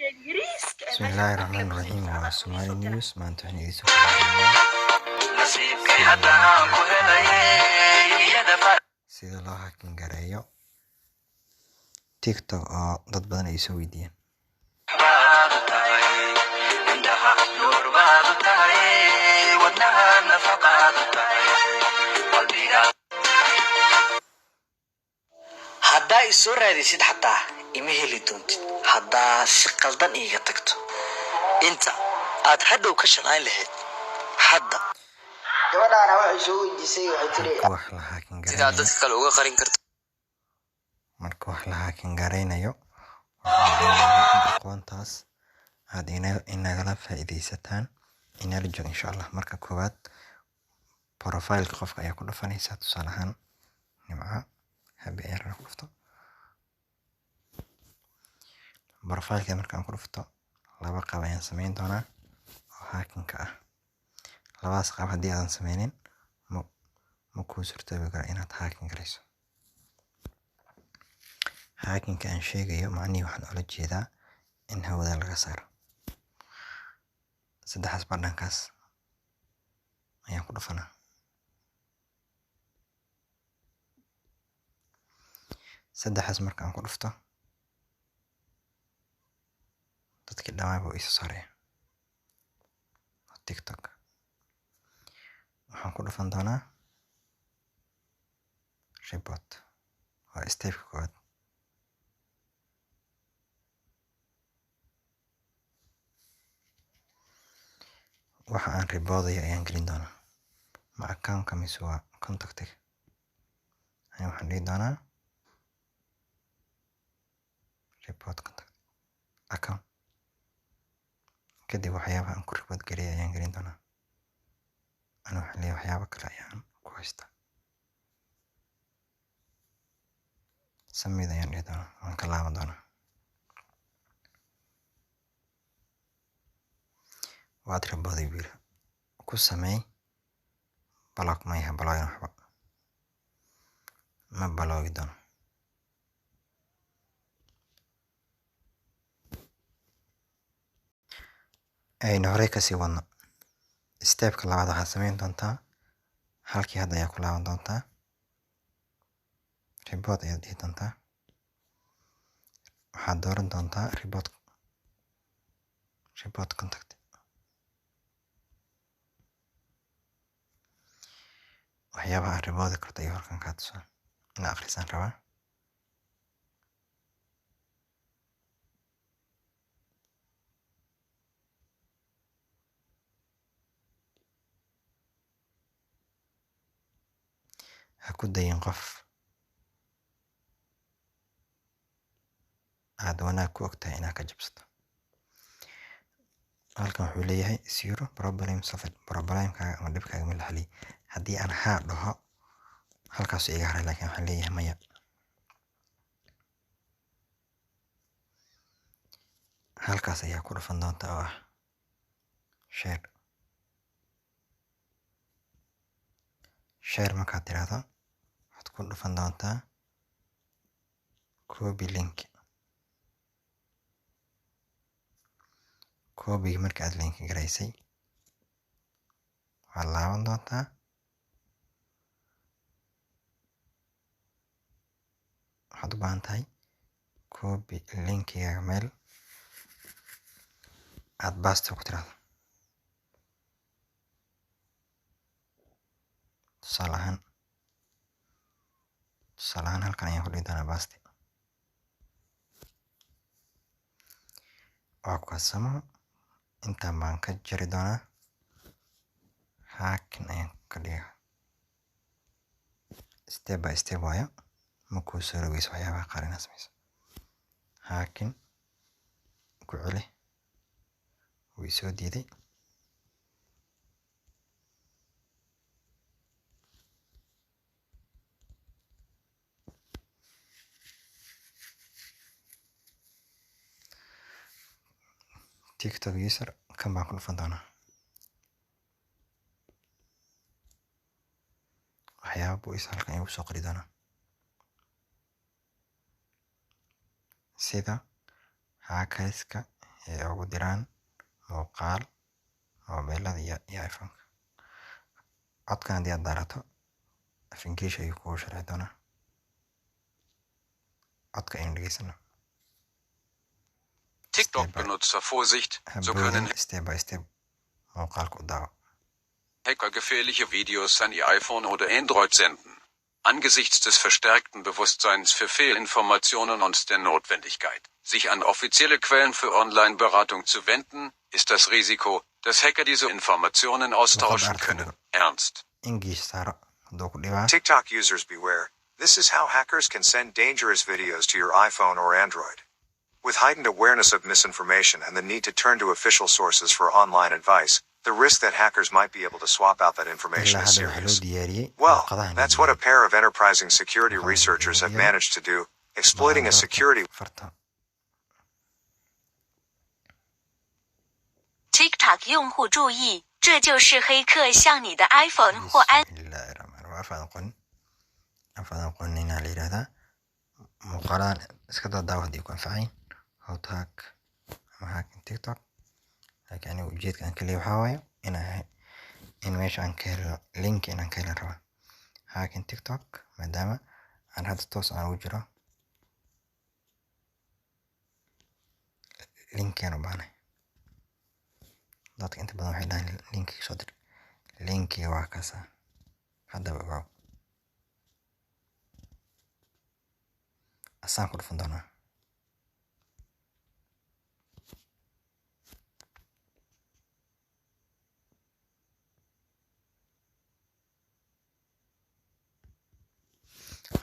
بسم الله الرحمن الرحيم وسومالي نيوز ما أنتو حين يسوع sida loo hakin gareeyo TikTok oo dad badan ay soo weydiiyeen. haddaa isoo raadisid xataa ima heli doontid haddaa si qaldan iiga tagto inta aad hadhow ka shaqayn lahayd hadda gabadhaana waxay soo weydiisay waxay tiri wax la hakin sidaa gareynayo dadka kale uga qarin karto marka wax la hakin gareynayo waxaan doonayaa in aqoontaas aad inagala faa'iidaysataan inala joogo insha Allah. Marka koowaad profile qofka ayaa ku dhufanaysaa, tusaale ahaan nimca habi ayaan ku dhufto profile markaan ku dhufto laba qaab ayaan sameyn doonaa oo hakinka ah. labadaas qaab haddii aadan sameynin ma kuu suurtoobi karo inaad hakin gareyso. hakinka aan sheegayo macnihii waxaan ula jeedaa in hawada laga saaro. saddexdaas badhankaas ayaan ku dhufanaa. saddexdaas markaan ku dhufto dadkii dhammaan buu isu saaraya TikTok. waxaan ku dhufan doonaa report, waa stepka koowaad. waxa aan riboodayo ayaan gelin doonaa ma accountka mise waa contactiga. waxaan dhihi doonaa report contact account. kadib waxyaabaha aan ku ribood geliyay ayaan gelin doonaa. ana waxaan leeyahay waxyaabo kale ayaan ku haystaa. samid ayaan dhihi doonaa, waan ka laaban doonaa. waad ribooday wiil ku sameey block ma yahay balooyin waxba ma baloogi doono. aynu horey kasii wadno. stepka labaad waxaad sameyn doontaa halkii hadda ayaa ku laaban doontaa. report ayaad dhihi doontaa. waxaad dooran doontaa report contact. waxyaabaha aad riboodi karto iyo halkan kaa tusaa ina akhrisaan rabaa. ha ku dayin qof aad wanaag ku ogtahay inaad ka jabsato. halkan wuxuu leeyahay zero problem solved, problemkaaga ama dhibkaaga ma la xaliyay. haddii aan haa dhaho halkaasuu iga haray, laakiin waxaan leeyahay maya. halkaas ayaa ku dhufan doonta oo ah share markaad tiraahdo waxaad ku dhufan doontaa copy link. copyga marka aad link garaysay waxaad laaban doontaa waxaad u baahan tahay copy linkiga meel aad basta ku tiraahdo. tusaale ahaan halkan ayaan ku dhihi doonaa basti. waa ku kasamo intaan baan ka jari doonaa. hakin ayaan ka dhigaa step by step waayo ma kuu soo rogeyso waxyaabaha qaar inaad sameyso. hakin ku celi wuu soo diiday. TikTok user kan baan ku dhufan doonaa. waxyaaba buu is halkan igu soo qori doonaa sida hackers-ka ee ugu diraan muuqaal mobilada iyo iPhone-ka. Codkan haddii aad daarato af English ayuu kugu sharxi doonaa. Codka aynu dhegeysano. TikTok-Benutzer Vorsicht, so können Step by step muuqaalka u daawo. Hacker gefährliche Videos an Ihr iPhone oder Android senden. Angesichts des verstärkten Bewusstseins für Fehlinformationen und der Notwendigkeit, sich an offizielle Quellen für Online-Beratung zu wenden, ist das Risiko, dass Hacker diese Informationen austauschen können, ernst. English saaro hadduu ku dhibaa. TikTok users beware. This is how hackers can send dangerous videos to your iPhone or Android. With heightened awareness of misinformation and the need to turn to official sources for online advice, the risk that hackers might be able to swap out that information is serious. Well, that's what a pair of enterprising security researchers have managed to do, exploiting a security. TikTok 用户注意，这就是黑客向你的 iPhone 或 afaan qonina la yiraahdaa. Muuqaalaan iska daawo haddii ku anfacayn. How to hack ama hacking TikTok. Laakiin aniga ujeedka aan kaliya waxaa waaye in meesha aan ka helo link inaan ka helo rabaa. Hacking TikTok maadaama aan hadda toos aan ugu jiro. Linkigan u baahnay. Dadka inta badan waxay dhahaan linkiga soo dir. Linkiga waa kaasa. Haddaba ogaaw. Asaan ku dhufan doonaa.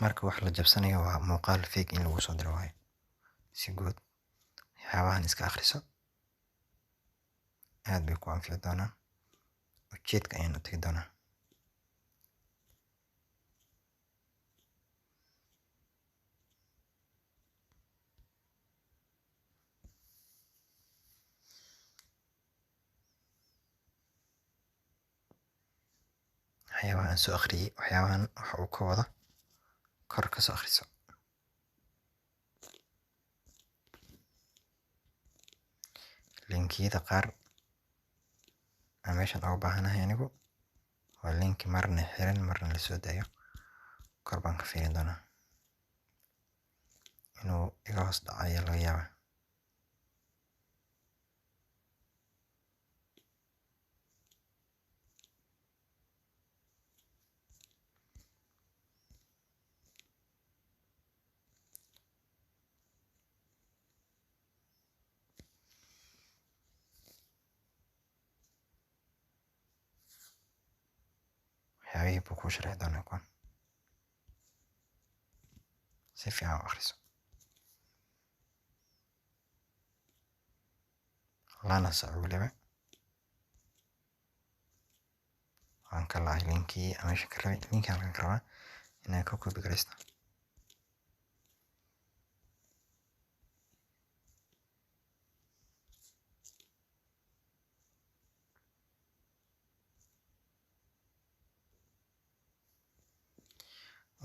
Marka wax la jabsanayo waa muuqaal fake in lagu soo diro waayo. Si guud waxyaabahan iska akhriso. Aad bay ku anfici doonaan. Ujeedka ayaan u tagi doonaa. waxyaabahan soo akhriyay waxyaabahan waxa uu ka wada kor ka soo akhriso. Linkiyada qaar aan meeshan uga baahanahay anigu waa linki marna xiran marna la soo daayo. Kor baan ka fiirin doonaa inuu iga hoos dhacayo laga yaabaa. waxyaabihii buu kuu sharxi doonaa kuwan. Si fiican u akhriso. lana soco weliba. waan ka lahay linkii aan meesha ka rabay. Linki halkan ka rabaa inaan ka copy garaysto.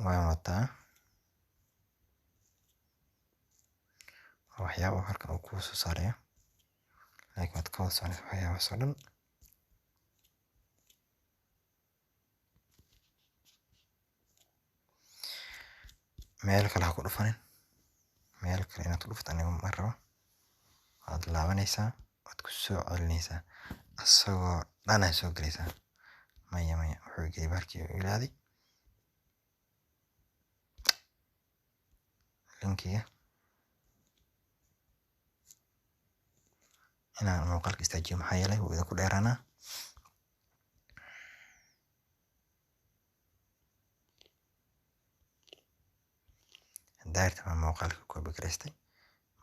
waan wataa. waxyaabo halkan uu kuu soo saarayo. laakiin waad ka wada soconaysa waxyaabahaas oo dhan. meel kale ha ku dhufanin. meel kale inaad ku dhufto aniga ma rabo. waad laabanaysaa waad ku soo celinaysaa asagoo dhan ay soo gelaysaa. maya wuxuu geliyay bahalkii uu ilaaday. linkiga inaan muuqaalka istaajiyo maxaa yeelay wuu idinku dheeraanaa. daarta baan muuqaalka copy garaystay.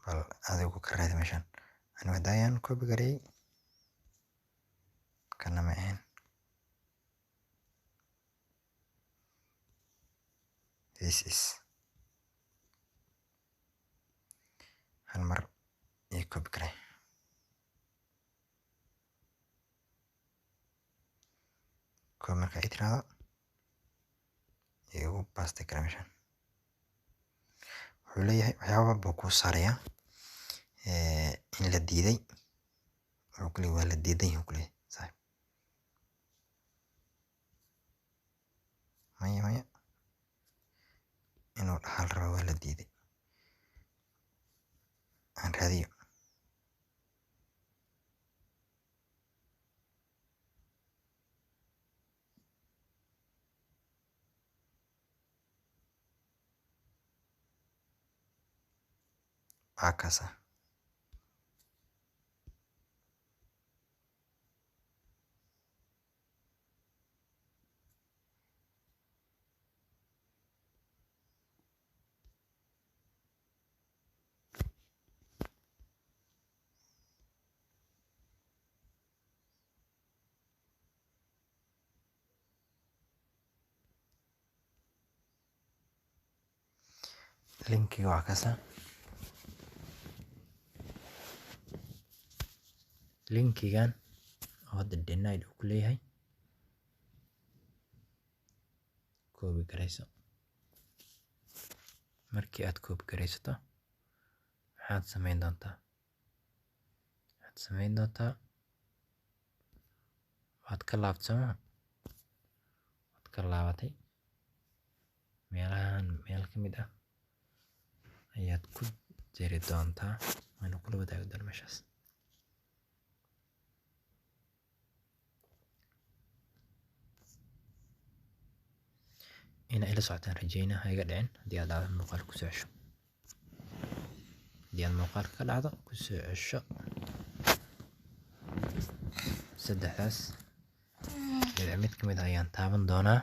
bal adigu ka raadi meeshan. anigu hadda ayaan copy gareeyay. kana ma ahayn. this is hal mar ii copy garay. koo marka ay tiraahdo igu baastay kara meeshan. wuxuu leeyahay waxyaaba buu kuu saarayaa. in la diiday wuxuu ku leeyahay waa la diidan yahay ku leeyahay saaxiib maya inuu dhaxal rabo waa la diiday aan raadiyo waa kaasa linkiga waa kaasa linkigan oo hadda denied uu ku leeyahay koobi garayso markii aad koobi garaysato waxaad samayn doontaa waad ka laabatay meelahan meel ka mid ah ayaad ku jiri doontaa waana kula wadaagi doona meeshaas ina ila socotaan rajeynaa ha iga dhicin haddii aad dhacdo muuqaalka kusoo cesho haddii aad muuqaalka ka dhacdo kusoo cesho saddexdaas dhinac mid ka mid ah ayaan taaban doonaa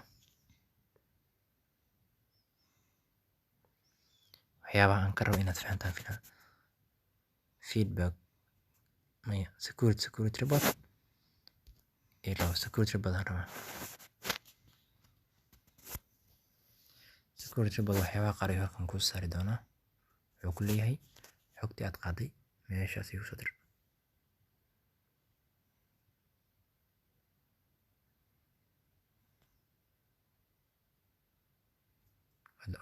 waxyaabaha aan ka rabo inaad fahantaan filan feedback maya security report security report aan rabaa security report waxyaabaha qaar ayuu halkan kuu saari doonaa wuxuu ku leeyahay xogtii aad qaaday meeshaas igu soo dir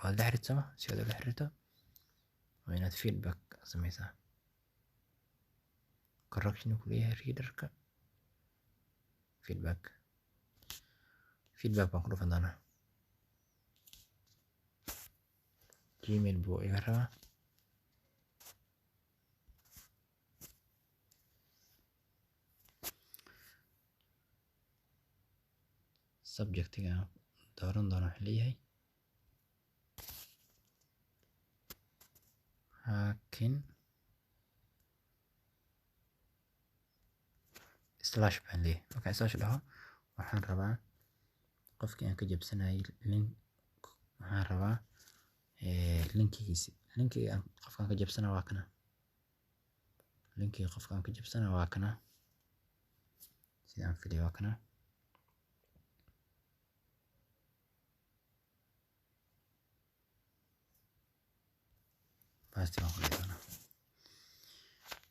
waad la xiriirsama si aad ula xiriirto waa inaad feedback sameysaa correction ku leeyahay readerka feedback baan ku dhufan doonaa gmail buu iga rabaa subjectiga aan dooran doono waxaa leeyahay hacking slash baan leeyahay markaan slash dhaho waxaan rabaa qofkii aan ka jabsanayay waxaan rabaa linkiga qofkaan ka jabsana waa kana sida aan filay waa kana basti waan ku leeyahay doonaa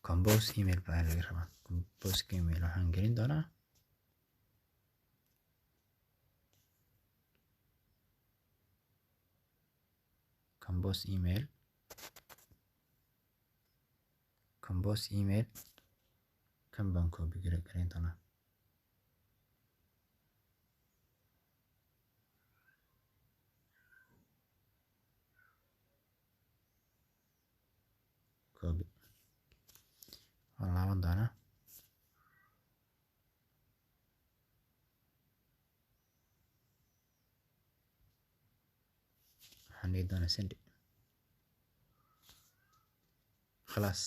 compose email baa laga rabaa compose email waxaan gelin doonaa compose email kan baan copy gareyn doonaa copy waan laaban doonaa waxaan dhihi doonaa send خلاص